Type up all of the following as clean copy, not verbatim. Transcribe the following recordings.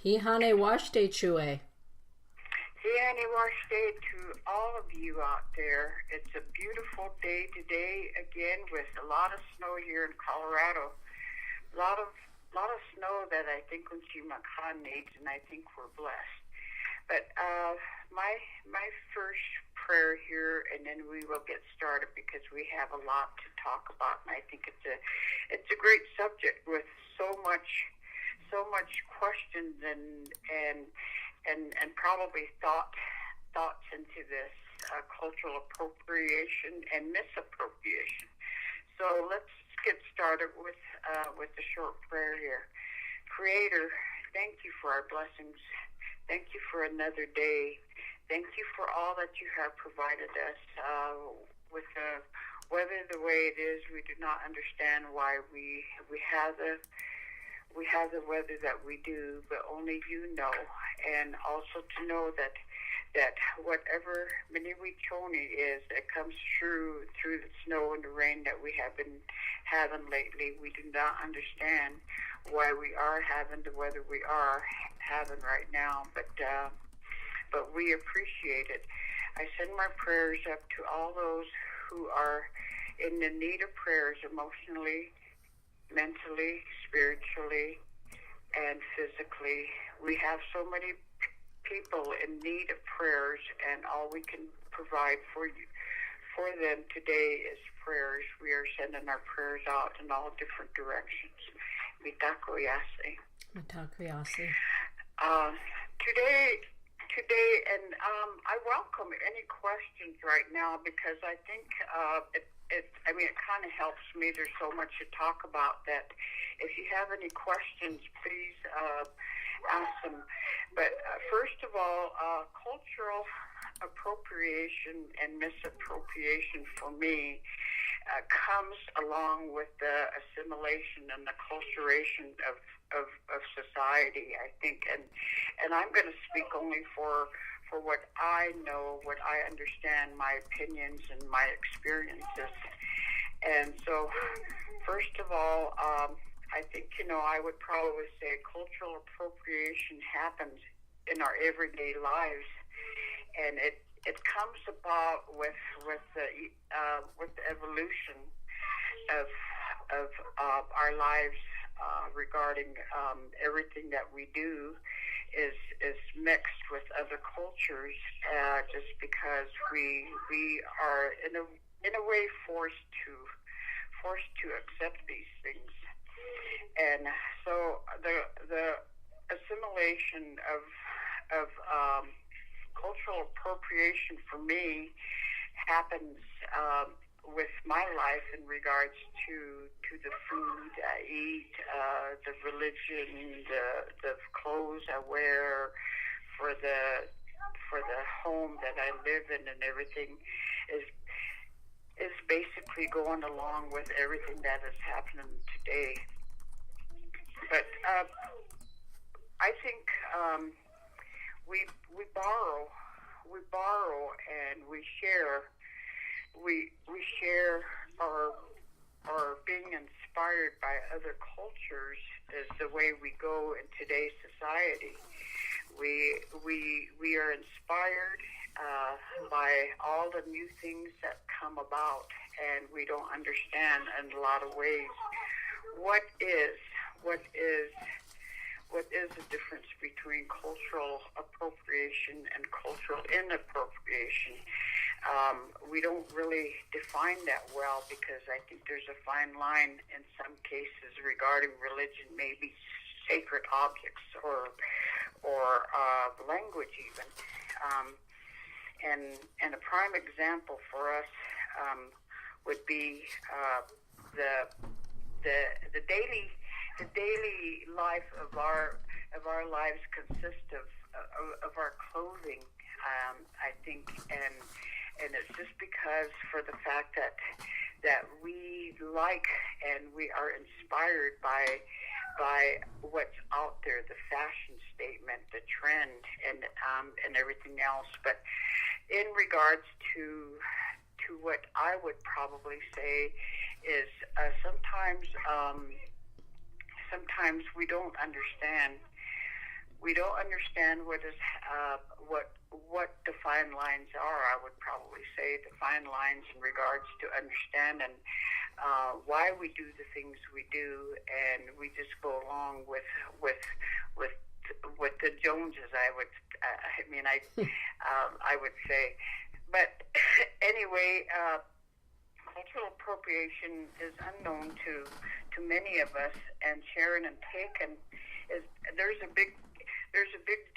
Hihane washte chue. Hihane washte to all of you out there. It's a beautiful day today, again, with a lot of snow here in Colorado. A lot of snow that I think Unchimakan needs, and I think we're blessed. But my first prayer here, and then we will get started because we have a lot to talk about, and I think it's a great subject with so much questions and probably thoughts into this cultural appropriation and misappropriation. So let's get started with the short prayer here. Creator, thank you for our blessings. Thank you for another day. Thank you for all that you have provided us. With the weather the way it is, we do not understand why we have the weather that we do, but only you know. And also to know that whatever Miniwichoni is that comes through the snow and the rain that we have been having lately, we do not understand why we are having the weather we are having right now, but we appreciate it. I send my prayers up to all those who are in the need of prayers emotionally, mentally, spiritually, and physically. We have so many people in need of prayers, and all we can provide for them today is prayers. We are sending our prayers out in all different directions. Mitakoyase. Mitakoyase. Today, and I welcome any questions right now because I think it kind of helps me. There's so much to talk about that. If you have any questions, please ask them. But first of all, cultural appropriation and misappropriation for me comes along with the assimilation and the culturation of society, I think, and I'm going to speak only for what I know, what I understand, my opinions and my experiences. And so, first of all, I think, I would probably say cultural appropriation happens in our everyday lives, and it comes about with the evolution of our lives regarding everything that we do is mixed with other cultures, just because we are in a way forced to accept these things. And so the assimilation of cultural appropriation for me happens with my life in regards to the food I eat, the religion, the clothes I wear, for the home that I live in, and everything is basically going along with everything that is happening today. But I think we borrow and we share. We share our being inspired by other cultures is the way we go in today's society. We are inspired by all the new things that come about, and we don't understand in a lot of ways what is the difference between cultural appropriation and cultural inappropriation. We don't really define that well because I think there's a fine line in some cases regarding religion, maybe sacred objects or language even. And a prime example for us would be the daily life of our lives consist of our clothing, I think, and it's just because for the fact that we like and we are inspired by what's out there, the fashion statement, the trend, and everything else. But in regards to what I would probably say is sometimes we don't understand we don't understand what defined lines are. I would probably say defined lines in regards to understanding why we do the things we do, and we just go along with the Joneses. I would say, but anyway. Cultural appropriation is unknown to many of us, and sharing and taking there's a big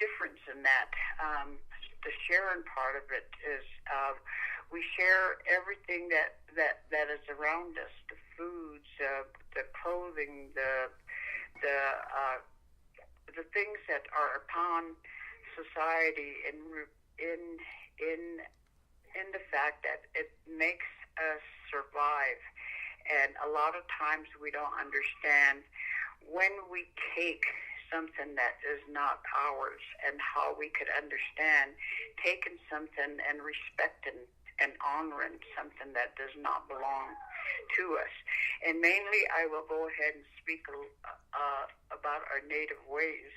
difference in that. The sharing part of it is we share everything that is around us: the foods, the clothing, the things that are upon society, in the fact that it makes us survive. And a lot of times we don't understand when we take something that is not ours, and how we could understand taking something and respecting and honoring something that does not belong to us. And mainly I will go ahead and speak about our native ways.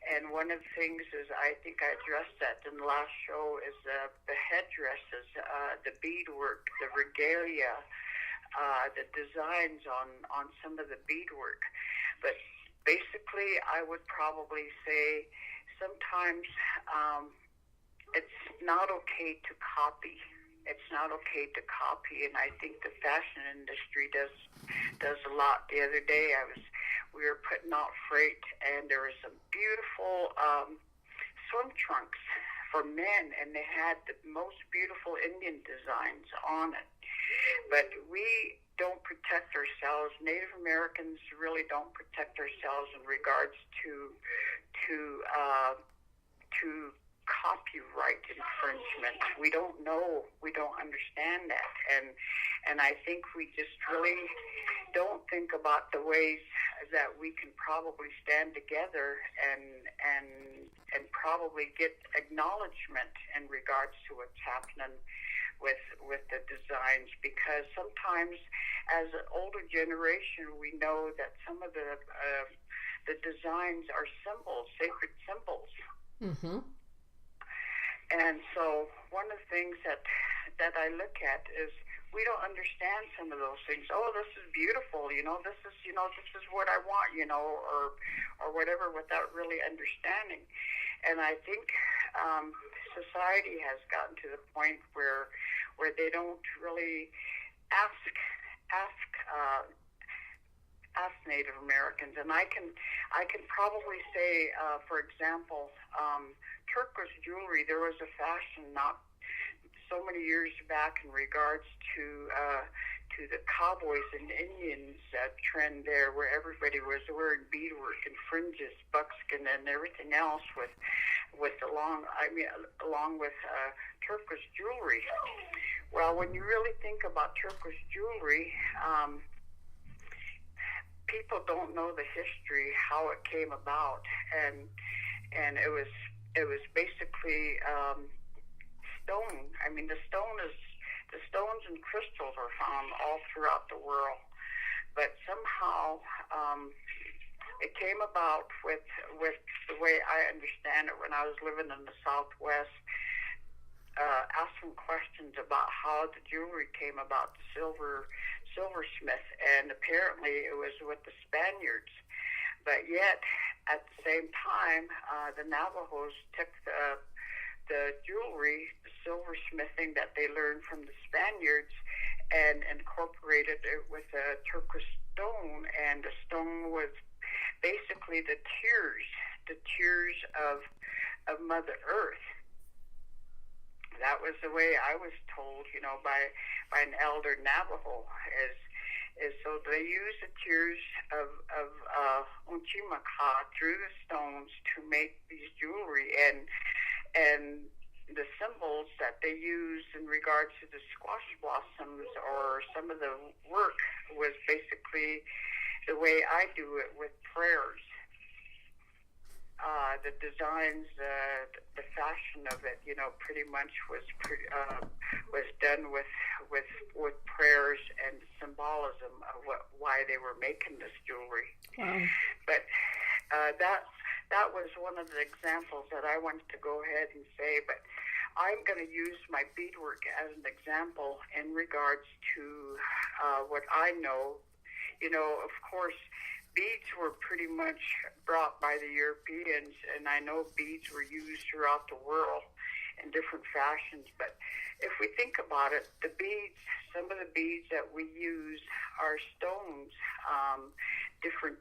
And one of the things is, I think I addressed that in the last show, is the headdresses, the beadwork, the regalia, the designs on some of the beadwork. But basically, I would probably say sometimes it's not okay to copy. It's not okay to copy, and I think the fashion industry does a lot. The other day, we were putting out freight, and there were some beautiful swim trunks for men, and they had the most beautiful Indian designs on it. But we don't protect ourselves. Native Americans really don't protect ourselves in regards to copyright infringement. We don't know. We don't understand that, and I think we just really don't think about the ways that we can probably stand together and probably get acknowledgement in regards to what's happening with the designs, because sometimes as an older generation we know that some of the designs are symbols, sacred symbols. Mm-hmm. And so one of the things that I look at is we don't understand some of those things. Oh, this is beautiful, this is what I want, or whatever, without really understanding. And I think society has gotten to the point where they don't really ask Native Americans. And I can probably say, for example, Turkish Jewelry, there was a fashion not so many years back in regards to the cowboys and Indians trend there, where everybody was wearing beadwork and fringes, buckskin, and everything else along with Turkish jewelry. Well, when you really think about Turkish jewelry, people don't know the history, how it came about, and it was basically stone. I mean, the stones and crystals are found all throughout the world, but somehow it came about with the way I understand it. When I was living in the Southwest, asking questions about how the jewelry came about, the silversmith, and apparently it was with the Spaniards. But yet, at the same time, the Navajos took the jewelry, the silversmithing that they learned from the Spaniards, and incorporated it with a turquoise stone, and the stone was basically the tears of Mother Earth. That was the way I was told, by an elder Navajo, is so they use the tears of Unchimaka through the stones to make these jewelry, and the symbols that they use in regards to the squash blossoms or some of the work was basically the way I do it, with prayers. The designs, the fashion of it, pretty much was done with prayers and symbolism of why they were making this jewelry. Wow. But that was one of the examples that I wanted to go ahead and say, but I'm going to use my beadwork as an example in regards to what I know. You know, of course, beads were pretty much brought by the Europeans, and I know beads were used throughout the world in different fashions. But if we think about it, the beads, some of the beads that we use are stones, different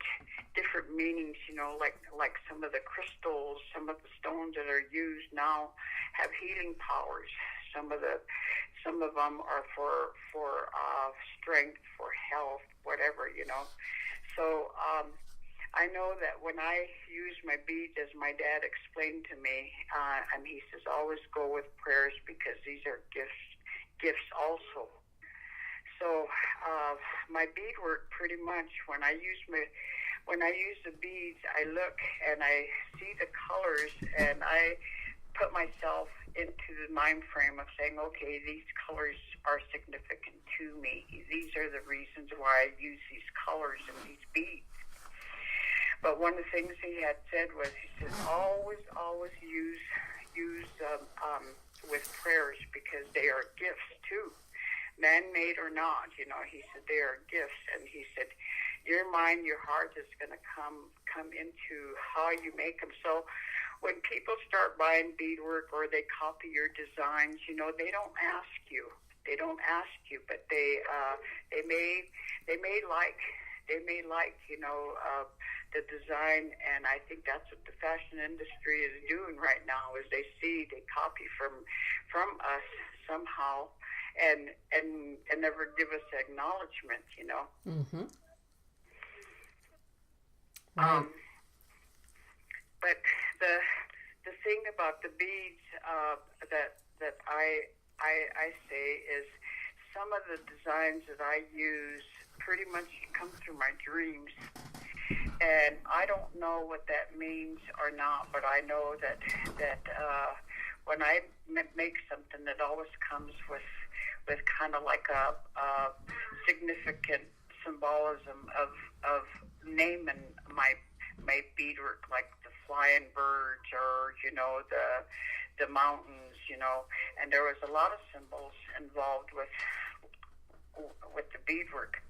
meanings. You know, like some of the crystals, some of the stones that are used now have healing powers. Some of them are for strength, for health, whatever, you know. So I know that when I use my beads, as my dad explained to me, and he says, always go with prayers because these are gifts also. So my beadwork, pretty much, when I use the beads, I look and I see the colors, and I put myself into the mind frame of saying, okay, these colors are significant to me. These are the reasons why I use these colors and these beads. But one of the things he had said was, he said, always use with prayers, because they are gifts too, man-made or not. You know, he said they are gifts, and he said your mind, your heart is going to come into how you make them. So when people start buying beadwork or they copy your designs, you know, they don't ask you. But they may like, you know, the design, and I think that's what the fashion industry is doing right now. Is they copy from us somehow, and never give us acknowledgement, you know. Mm-hmm. Right. But the thing about the beads that I say is, some of the designs that I use pretty much come through my dreams, and I don't know what that means or not, but I know that when I make something, that always comes with kind of like a significant symbolism of naming my beadwork, like the flying birds, or, you know, the mountains, you know. And there was a lot of symbols involved with the beadwork.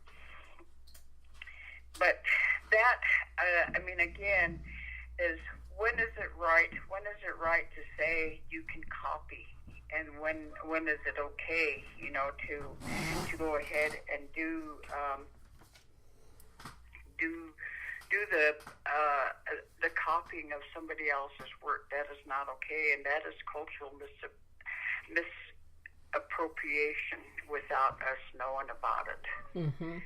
But that, I mean, again, is when is it right? When is it right to say you can copy, and when is it okay, you know, to go ahead and do the copying of somebody else's work? That is not okay, and that is cultural misappropriation without us knowing about it. Mm-hmm.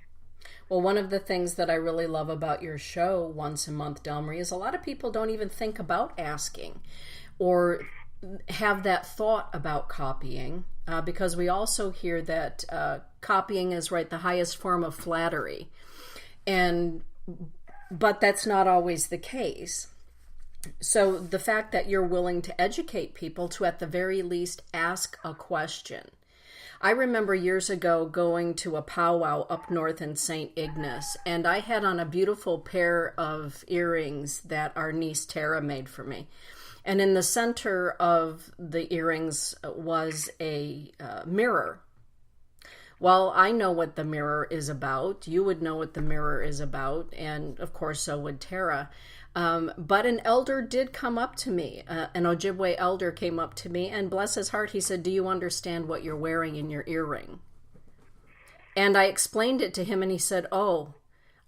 Well, one of the things that I really love about your show, Once a Month, Delmarie, is a lot of people don't even think about asking or have that thought about copying, because we also hear that copying is the highest form of flattery, but that's not always the case. So the fact that you're willing to educate people to, at the very least, ask a question. I remember years ago going to a powwow up north in St. Ignace, and I had on a beautiful pair of earrings that our niece Tara made for me. And in the center of the earrings was a mirror. Well, I know what the mirror is about. You would know what the mirror is about, and of course so would Tara. But an elder did come up to me. An Ojibwe elder came up to me, and bless his heart, he said, "Do you understand what you're wearing in your earring?" And I explained it to him, and he said, "Oh,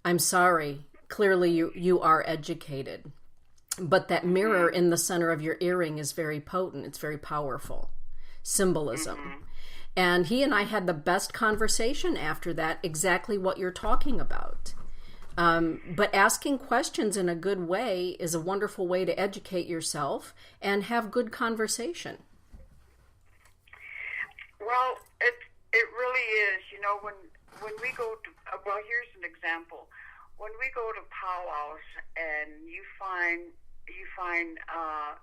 I'm sorry. Clearly you are educated. But that mirror in the center of your earring is very potent. It's very powerful. Symbolism." Mm-hmm. And he and I had the best conversation after that, exactly what you're talking about. But asking questions in a good way is a wonderful way to educate yourself and have good conversation. Well, it really is. You know, when we go to, well, here's an example. When we go to powwows and you find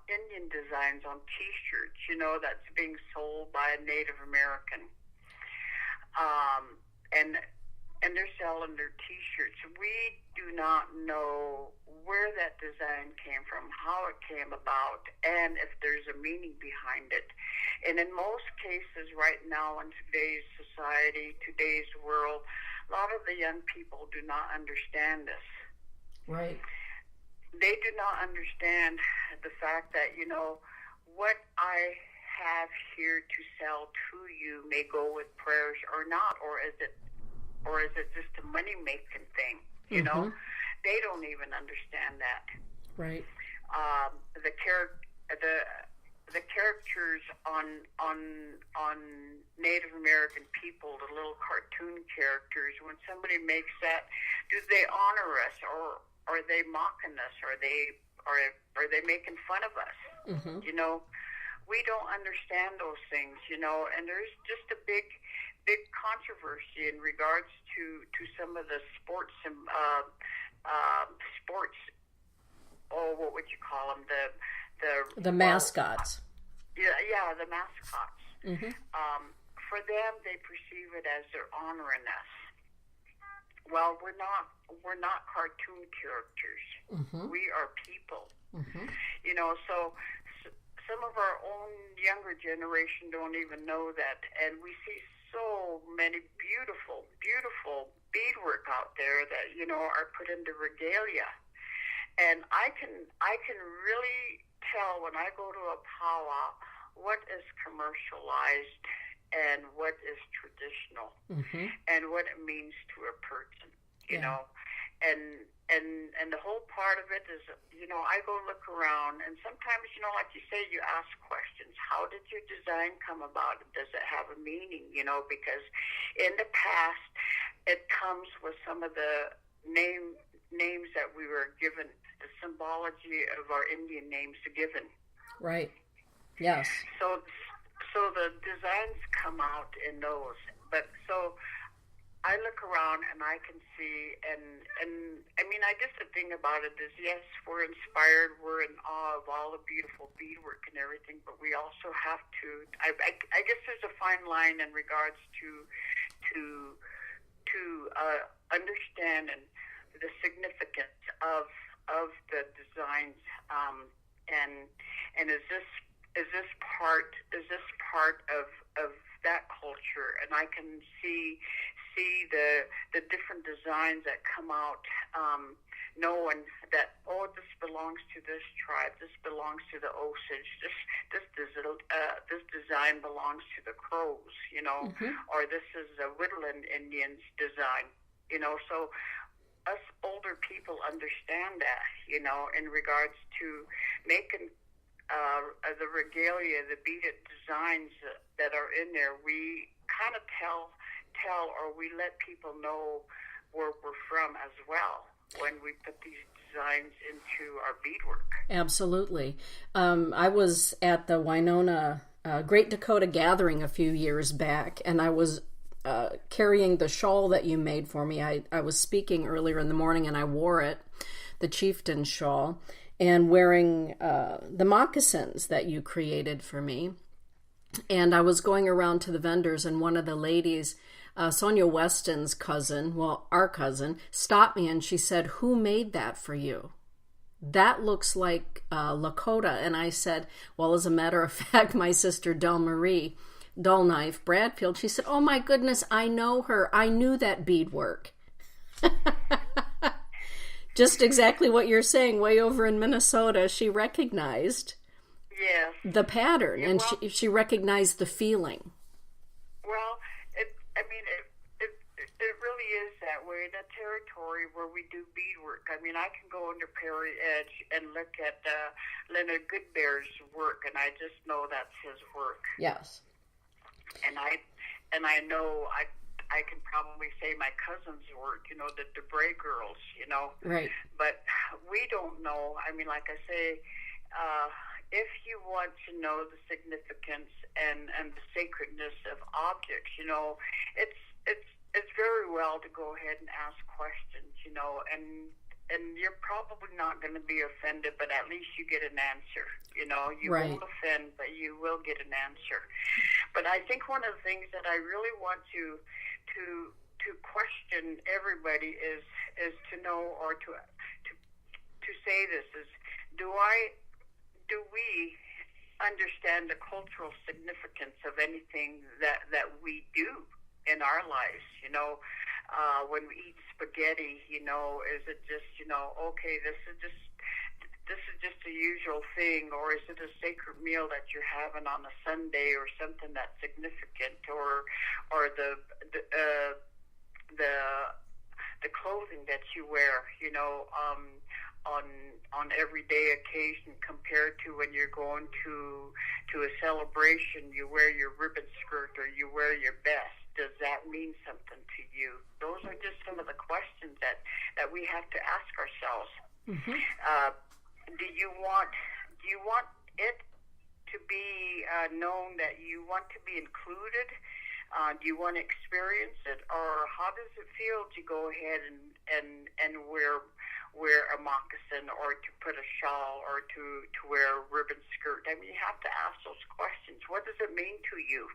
Indian designs on T-shirts, you know, that's being sold by a Native American, and and they're selling their T-shirts. We do not know where that design came from, how it came about, and if there's a meaning behind it. And in most cases right now in today's society, today's world, a lot of the young people do not understand this. Right. They do not understand the fact that, what I have here to sell to you may go with prayers or not, or is it just a money-making thing? You know, they don't even understand that. Right. The characters on Native American people, the little cartoon characters, when somebody makes that, do they honor us, or are they mocking us? Are they making fun of us? We don't understand those things, and there's just a big controversy in regards to some of the sports what would you call them, the mascots. Yeah, the mascots. For them, they perceive it as they're honoring us. Well, we're not cartoon characters. We are people. So some of our own younger generation don't even know that, and we see so many beautiful beadwork out there that are put into regalia, and I can really tell when I go to a powwow what is commercialized and what is traditional, and what it means to a person, and the whole part of it is, I go look around, and sometimes, like you say, you ask questions. How did your design come about? Does it have a meaning? Because in the past, it comes with some of the names that we were given, the symbology of our Indian names given. Right. Yes. So the designs come out in those. But so I look around and I can see, and I mean, I guess the thing about it is, yes, we're inspired, we're in awe of all the beautiful beadwork and everything, but we also have to, I guess there's a fine line in regards to understand and the significance of the designs, and is this part of that culture, and I can see the different designs that come out, knowing that, this belongs to this tribe, this belongs to the Osage, this design belongs to the Crows, or this is a Woodland Indians design, so us older people understand that, in regards to making the regalia, the beaded designs that are in there. We kind of tell, or we let people know where we're from as well when we put these designs into our beadwork. Absolutely. I was at the Winona Great Dakota Gathering a few years back, and I was carrying the shawl that you made for me. I was speaking earlier in the morning, and I wore it, the chieftain shawl, and wearing the moccasins that you created for me. And I was going around to the vendors, and one of the ladies, Sonia Weston's cousin, our cousin, stopped me, and she said, "Who made that for you? That looks like Lakota." And I said, well, as a matter of fact, my sister Del Marie Dullknife Bradfield, she said, "Oh my goodness, I know her. I knew that beadwork." Just exactly what you're saying. Way over in Minnesota, she recognized the pattern, and she recognized the feeling. Well, it really is that way in a territory where we do beadwork. I mean, I can go into Prairie Edge and look at Leonard Goodbear's work, and I just know that's his work. Yes. And I know I can probably say my cousin's work, the DeBray girls, Right. But we don't know. I mean, like I say, if you want to know the significance and the sacredness of objects, it's very well to go ahead and ask questions, and you're probably not going to be offended, but at least you get an answer. You right. won't offend, but you will get an answer. But I think one of the things that I really want to question everybody is to know, or to say this is, do we understand the cultural significance of anything that we do in our lives? When we eat spaghetti, is it just, okay, this is just a usual thing, or is it a sacred meal that you're having on a Sunday, or something that's significant, or the clothing that you wear, on everyday occasion, compared to when you're going to a celebration, you wear your ribbon skirt or you wear your best. Does that mean something to you? Those are just some of the questions that we have to ask ourselves. Mm-hmm. Do you want it to be known that you want to be included? Do you want to experience it, or how does it feel to go ahead and wear a moccasin, or to put a shawl, or to wear a ribbon skirt? I mean, you have to ask those questions. What does it mean to you?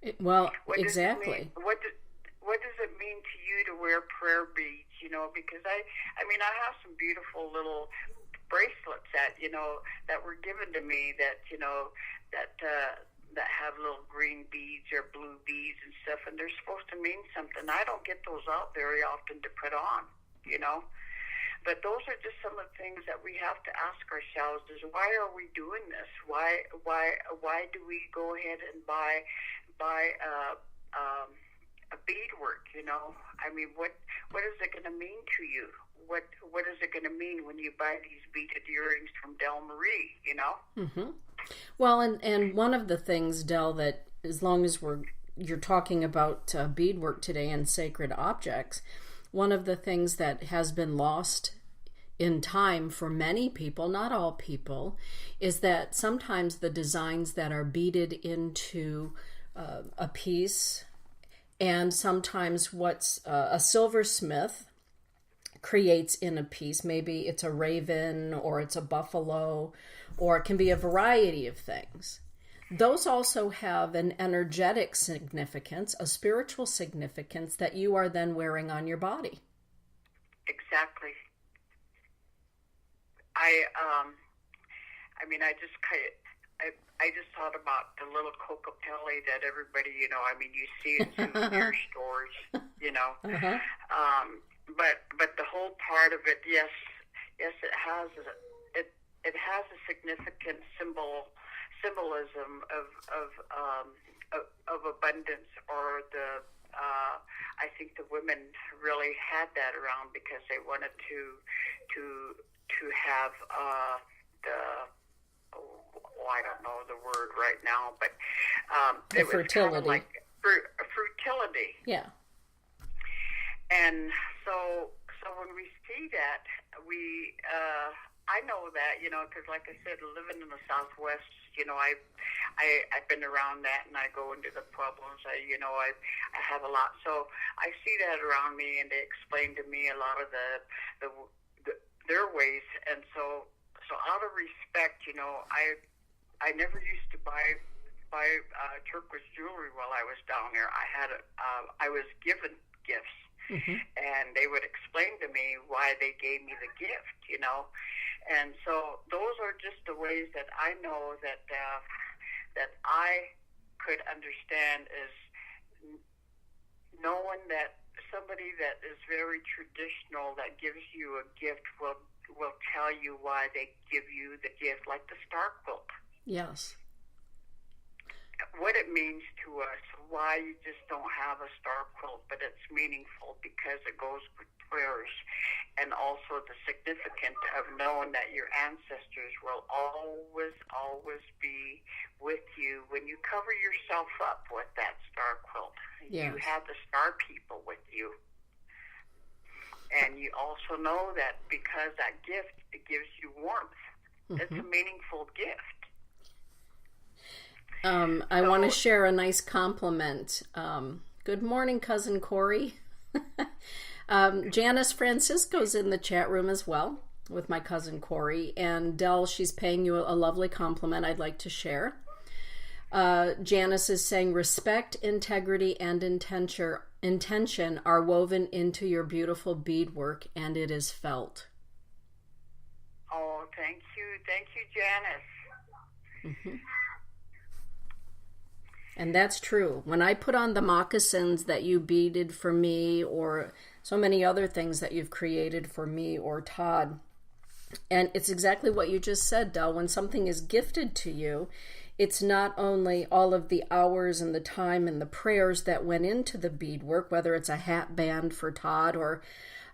Exactly. What does it mean to you to wear prayer beads? Because I have some beautiful little bracelets that were given to me that have little green beads or blue beads and stuff, and they're supposed to mean something. I don't get those out very often to put on, But those are just some of the things that we have to ask ourselves: is why are we doing this? Why do we go ahead and buy a beadwork? I mean, what is it going to mean to you? What is it going to mean when you buy these beaded earrings from Del Marie? Mm-hmm. Well, and one of the things, Del, that as long as you're talking about beadwork today and sacred objects, one of the things that has been lost in time for many people, not all people, is that sometimes the designs that are beaded into a piece, and sometimes what's a silversmith creates in a piece, maybe it's a raven or it's a buffalo, or it can be a variety of things. Those also have an energetic significance, a spiritual significance that you are then wearing on your body. Exactly. I just thought about the little cocopelli that everybody, you see in souvenir stores, Uh-huh. But the whole part of it, yes, it has a significant symbolism of abundance, or I think the women really had that around because they wanted to have I don't know the word right now, but it was fertility. Kind of like fertility. Yeah. And so when we see that, I know that, because like I said, living in the Southwest, I've been around that, and I go into the pueblos. I have a lot, so I see that around me, and they explain to me a lot of their ways, and so out of respect, I never used to buy Turkish jewelry while I was down there. I was given gifts. Mm-hmm. And they would explain to me why they gave me the gift, And so those are just the ways that I know that I could understand, is knowing that somebody that is very traditional, that gives you a gift, will tell you why they give you the gift, like the star quilt. Yes. What it means to us, why you just don't have a star quilt, but it's meaningful because it goes with prayers, and also the significance of knowing that your ancestors will always be with you when you cover yourself up with that star quilt. Yes. You have the star people with you. And you also know that because that gift, it gives you warmth. Mm-hmm. It's a meaningful gift. I want to share a nice compliment. Good morning, Cousin Corey. Janice Francisco's in the chat room as well with my cousin Corey. And Del, she's paying you a lovely compliment I'd like to share. Janice is saying respect, integrity, and intention are woven into your beautiful beadwork, and it is felt. Oh, thank you. Thank you, Janice. Mm-hmm. And that's true. When I put on the moccasins that you beaded for me, or so many other things that you've created for me or Todd, and it's exactly what you just said, Del. When something is gifted to you, it's not only all of the hours and the time and the prayers that went into the beadwork, whether it's a hat band for Todd or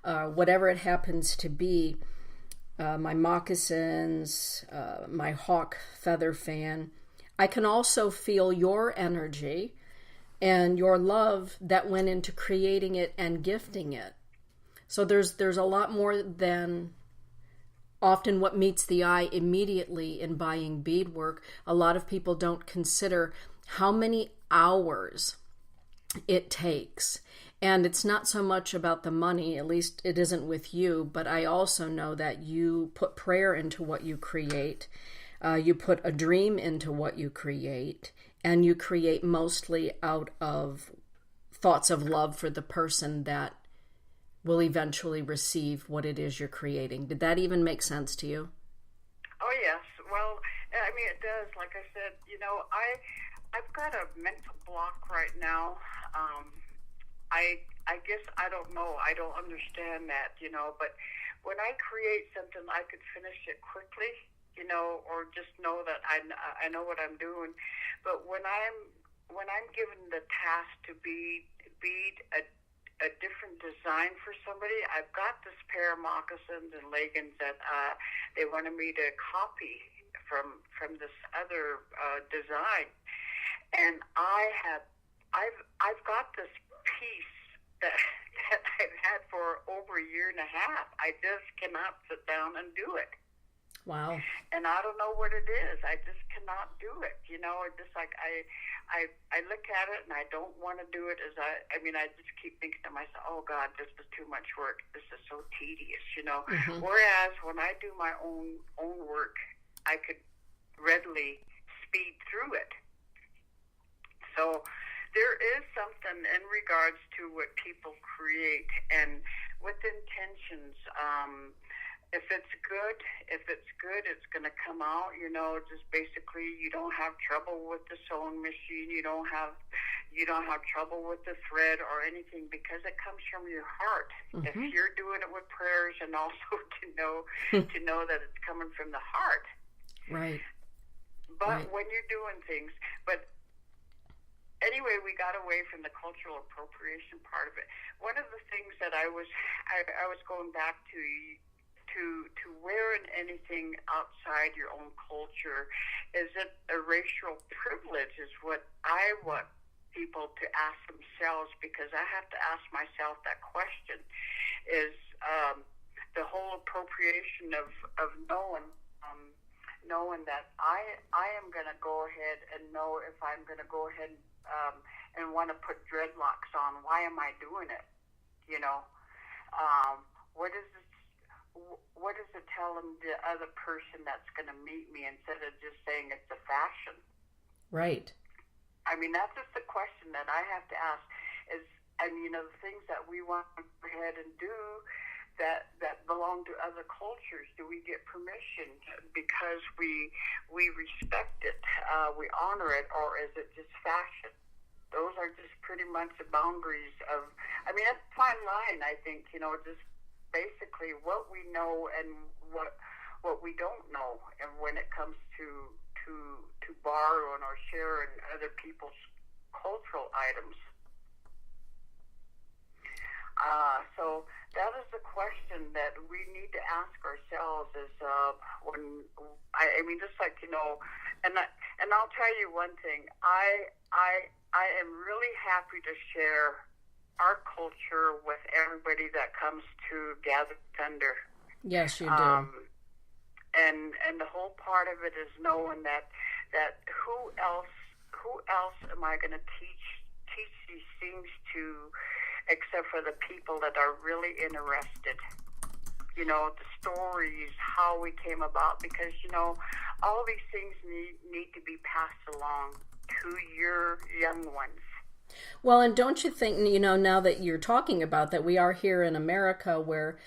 whatever it happens to be, my moccasins, my hawk feather fan. I can also feel your energy and your love that went into creating it and gifting it. So there's a lot more than often what meets the eye immediately in buying beadwork. A lot of people don't consider how many hours it takes. And it's not so much about the money, at least it isn't with you, but I also know that you put prayer into what you create. You put a dream into what you create, and you create mostly out of thoughts of love for the person that will eventually receive what it is you're creating. Did that even make sense to you? Oh, yes. Well, I mean, it does. Like I said, I've got a mental block right now. I guess I don't know. I don't understand that, but when I create something, I could finish it quickly, or just know that I know what I'm doing. But when I'm given the task to bead a different design for somebody, I've got this pair of moccasins and leggings that they wanted me to copy from this other design, and I've got this piece that I've had for over a year and a half. I just cannot sit down and do it. Wow. And I don't know what it is. I just cannot do it. It's just like I look at it and I don't want to do it I just keep thinking to myself, oh God, this is too much work. This is so tedious, Mm-hmm. Whereas when I do my own work, I could readily speed through it. So there is something in regards to what people create and with intentions. If it's good, it's going to come out. Just basically, you don't have trouble with the sewing machine. You don't have trouble with the thread or anything because it comes from your heart. Mm-hmm. If you're doing it with prayers and also to know that it's coming from the heart. Right. But when you're doing things, anyway, we got away from the cultural appropriation part of it. One of the things that I was going back to wearing anything outside your own culture, is it a racial privilege is what I want people to ask themselves, because I have to ask myself that question, is the whole appropriation of knowing that I am going to go ahead and know if I'm going to go ahead and want to put dreadlocks on. Why am I doing it? What does it tell the other person that's going to meet me instead of just saying it's a fashion? Right. I mean, that's just the question that I have to ask is, the things that we want to go ahead and do that belong to other cultures, do we get permission because we respect it, we honor it, or is it just fashion? Those are just pretty much the boundaries of, that's a fine line, I think, just basically what we know and what we don't know, and when it comes to borrowing or sharing other people's cultural items. So that is the question that we need to ask ourselves is just like, and I'll tell you one thing, I am really happy to share our culture with everybody that comes to Gather Thunder. Yes, you do. And the whole part of it is knowing that who else am I going to teach these things to, except for the people that are really interested. The stories, how we came about, because all these things need to be passed along to your young ones. Well, and don't you think, now that you're talking about that, we are here in America where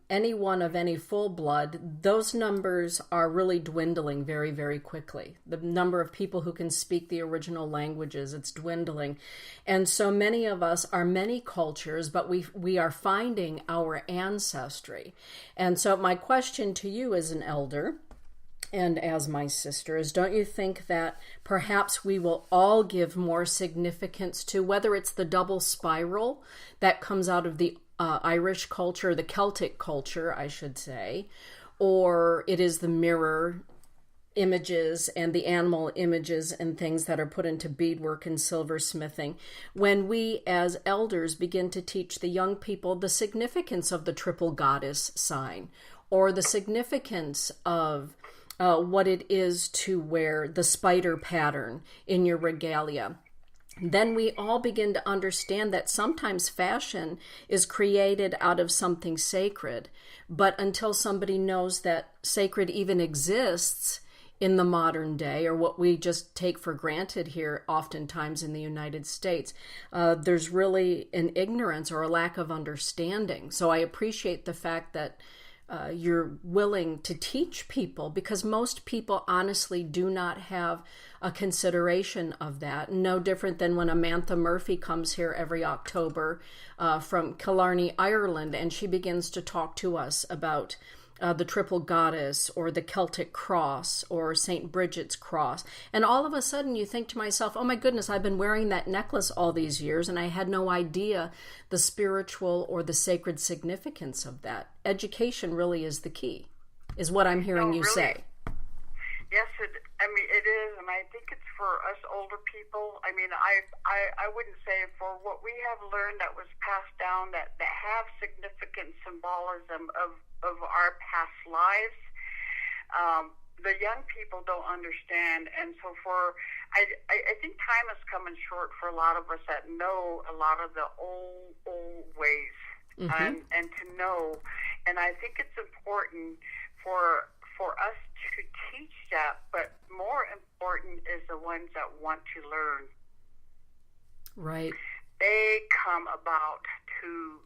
anyone of any full blood, those numbers are really dwindling very, very quickly. The number of people who can speak the original languages, it's dwindling. And so many of us are many cultures, but we are finding our ancestry. And so my question to you as an elder, and as my sister, is don't you think that perhaps we will all give more significance to whether it's the double spiral that comes out of the Irish culture, the Celtic culture, I should say, or it is the mirror images and the animal images and things that are put into beadwork and silversmithing. When we as elders begin to teach the young people the significance of the triple goddess sign, or the significance of what it is to wear the spider pattern in your regalia, then we all begin to understand that sometimes fashion is created out of something sacred. But until somebody knows that sacred even exists in the modern day, or what we just take for granted here oftentimes in the United States, there's really an ignorance or a lack of understanding. So I appreciate the fact that you're willing to teach people, because most people honestly do not have a consideration of that. No different than when Amantha Murphy comes here every October from Killarney, Ireland, and she begins to talk to us about the triple goddess or the Celtic cross or St. Bridget's cross. And all of a sudden you think to myself, oh my goodness, I've been wearing that necklace all these years and I had no idea the spiritual or the sacred significance of that. Education really is the key, is what I'm hearing you say. Yes, it is, and I think it's for us older people. I mean, I wouldn't say for what we have learned that was passed down that have significant symbolism of our past lives. The young people don't understand, and so I think time is coming short for a lot of us that know a lot of the old ways, and to know, and I think it's important for us to teach that, but more important is the ones that want to learn. Right. They come about to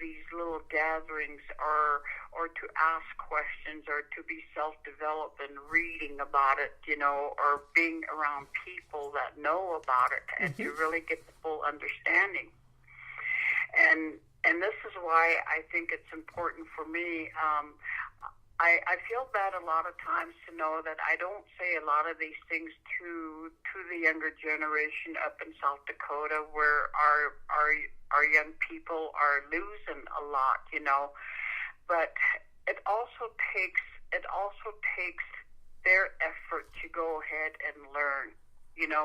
these little gatherings or to ask questions or to be self-developed and reading about it, or being around people that know about it and to really get the full understanding. And this is why I think it's important for me. I feel bad a lot of times to know that I don't say a lot of these things to the younger generation up in South Dakota, where our young people are losing a lot, But it also takes their effort to go ahead and learn.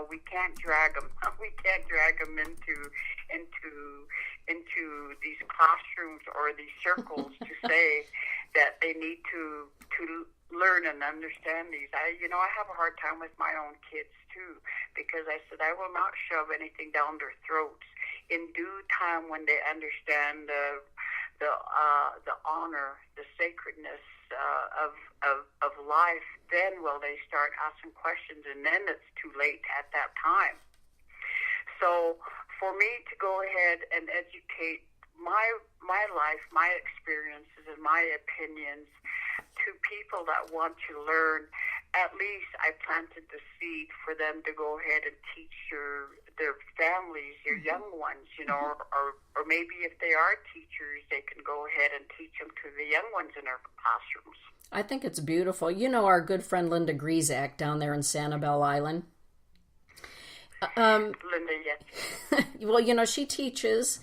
We can't drag them. We can't drag them into these classrooms or these circles to say that they need to learn and understand these. I have a hard time with my own kids too, because I said I will not shove anything down their throats. In due time, when they understand the honor, the sacredness of life, then will they start asking questions, and then it's too late at that time. So for me to go ahead and educate my life, my experiences, and my opinions to people that want to learn, at least I planted the seed for them to go ahead and teach their families, your young ones, or maybe if they are teachers, they can go ahead and teach them to the young ones in their classrooms. I think it's beautiful. Our good friend Linda Griezak down there in Sanibel Island. Linda, yes. Well, she teaches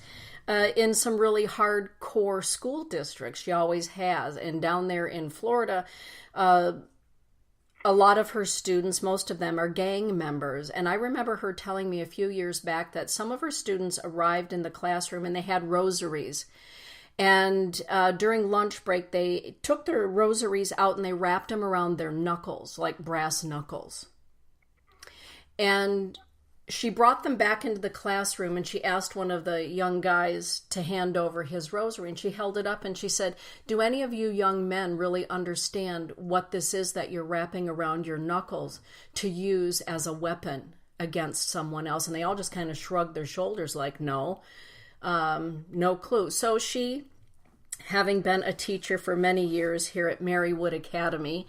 in some really hardcore school districts. She always has. And down there in Florida, a lot of her students, most of them are gang members. And I remember her telling me a few years back that some of her students arrived in the classroom and they had rosaries. And during lunch break, they took their rosaries out and they wrapped them around their knuckles, like brass knuckles. And she brought them back into the classroom and she asked one of the young guys to hand over his rosary, and she held it up and she said, "Do any of you young men really understand what this is that you're wrapping around your knuckles to use as a weapon against someone else. And they all just kind of shrugged their shoulders like, no, no clue. So she, having been a teacher for many years here at Marywood Academy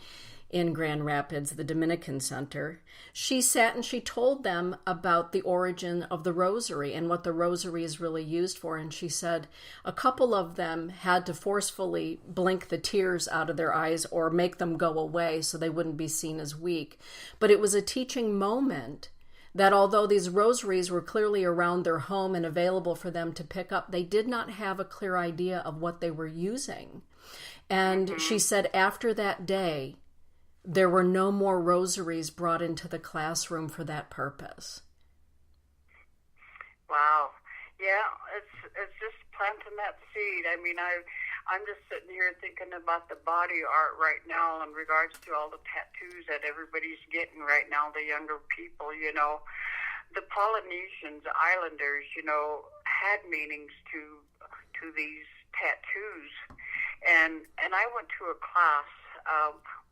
in Grand Rapids, the Dominican Center, she sat and she told them about the origin of the rosary and what the rosary is really used for. And she said a couple of them had to forcefully blink the tears out of their eyes or make them go away so they wouldn't be seen as weak. But it was a teaching moment that although these rosaries were clearly around their home and available for them to pick up, they did not have a clear idea of what they were using. And she said after that day, there were no more rosaries brought into the classroom for that purpose. Wow. Yeah, it's just planting that seed. I mean, I'm just sitting here thinking about the body art right now in regards to all the tattoos that everybody's getting right now, the younger people, you know. The Polynesians, islanders, you know, had meanings to these tattoos. And I went to a class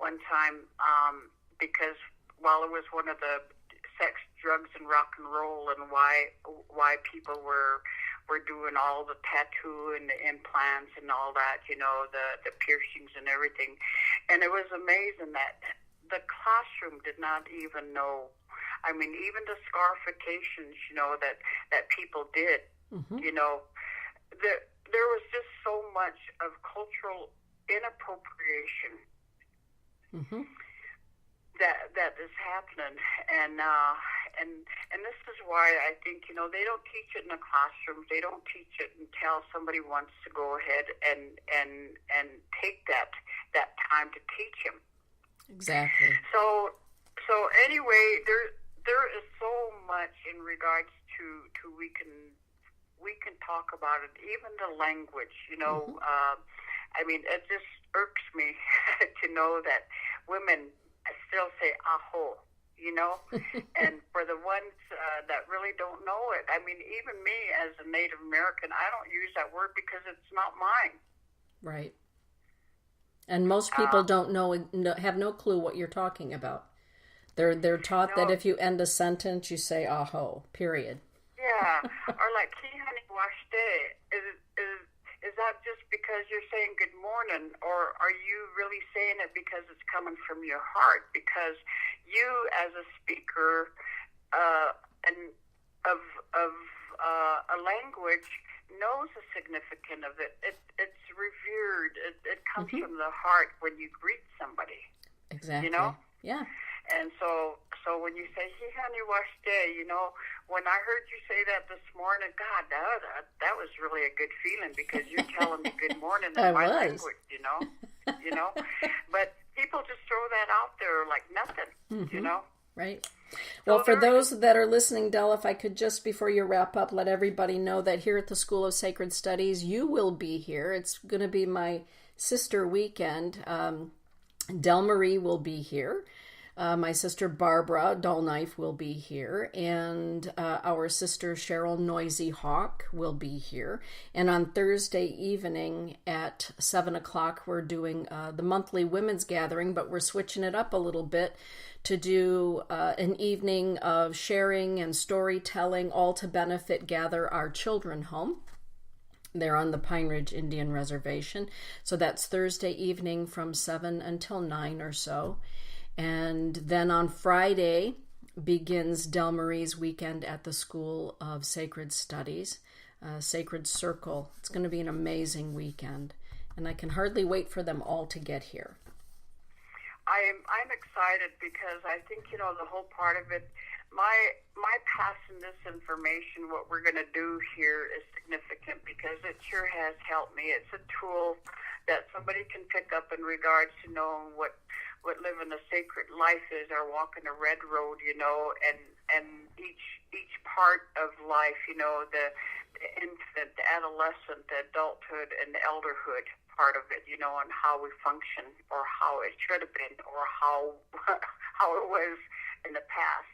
one time because while it was one of the sex, drugs, and rock and roll, and why people were doing all the tattoo and the implants and all that, you know, the piercings and everything. And it was amazing that the classroom did not even know. I mean, even the scarifications, you know, that people did, you know, there was just so much of cultural inappropriation that is happening, and this is why I think, you know, they don't teach it in the classrooms. They don't teach it until somebody wants to go ahead and take that time to teach them. Exactly. So anyway, there is so much in regards to we can talk about it. Even the language, you know. I mean, it just irks me to know that women still say aho, you know, and for the ones that really don't know it, I mean, even me as a Native American, I don't use that word because it's not mine. Right. And most people don't know, have no clue what you're talking about. They're taught that if you end a sentence, you say aho, period. Yeah, or like kihani washte. Is that just because you're saying good morning, or are you really saying it because it's coming from your heart? Because you, as a speaker, and of a language, knows the significance of it. It's revered. It comes from the heart when you greet somebody. Exactly. You know? Yeah. And so when you say hihani washte, you know, when I heard you say that this morning, God, that was really a good feeling because you're telling me good morning in my language, you know. But people just throw that out there like nothing, you know. Right. Well, for those that are listening, Del, if I could just, before you wrap up, let everybody know that here at the School of Sacred Studies, you will be here. It's going to be my sister weekend. Del Marie will be here. My sister Barbara Dollknife will be here, and our sister Cheryl Noisy Hawk will be here. And on Thursday evening at 7 o'clock, we're doing the monthly women's gathering, but we're switching it up a little bit to do an evening of sharing and storytelling, all to benefit Gather Our Children Home. They're on the Pine Ridge Indian Reservation. So that's Thursday evening from 7 until 9 or so. And then on Friday begins Del Marie's weekend at the School of Sacred Studies, Sacred Circle. It's going to be an amazing weekend, and I can hardly wait for them all to get here. I'm excited because I think, you know, the whole part of it, my passing this information, what we're going to do here is significant because it sure has helped me. It's a tool that somebody can pick up in regards to knowing what living a sacred life is, or walking a red road, you know, and each part of life, you know, the infant, the adolescent, the adulthood, and the elderhood part of it, you know, and how we function, or how it should have been, or how it was in the past.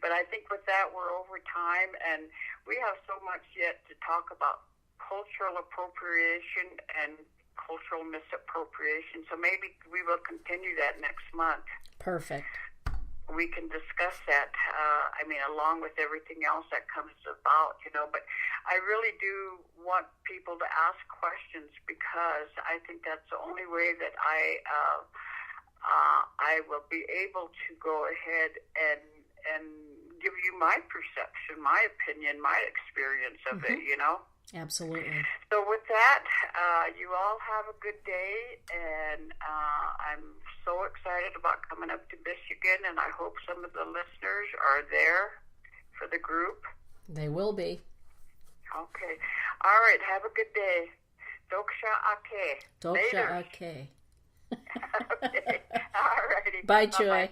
But I think with that, we're over time, and we have so much yet to talk about cultural appropriation and cultural misappropriation. So maybe we will continue that next month. Perfect. we can discuss that. Along with everything else that comes about, But I really do want people to ask questions because I think that's the only way that I will be able to go ahead and give you my perception, my opinion, my experience of it. Absolutely. So with that, you all have a good day, and I'm so excited about coming up to Michigan, and I hope some of the listeners are there for the group. They will be. Okay. All right. Have a good day. Doksha ake. Doksha ake. Okay. All righty. Bye, Bye-bye. Joy.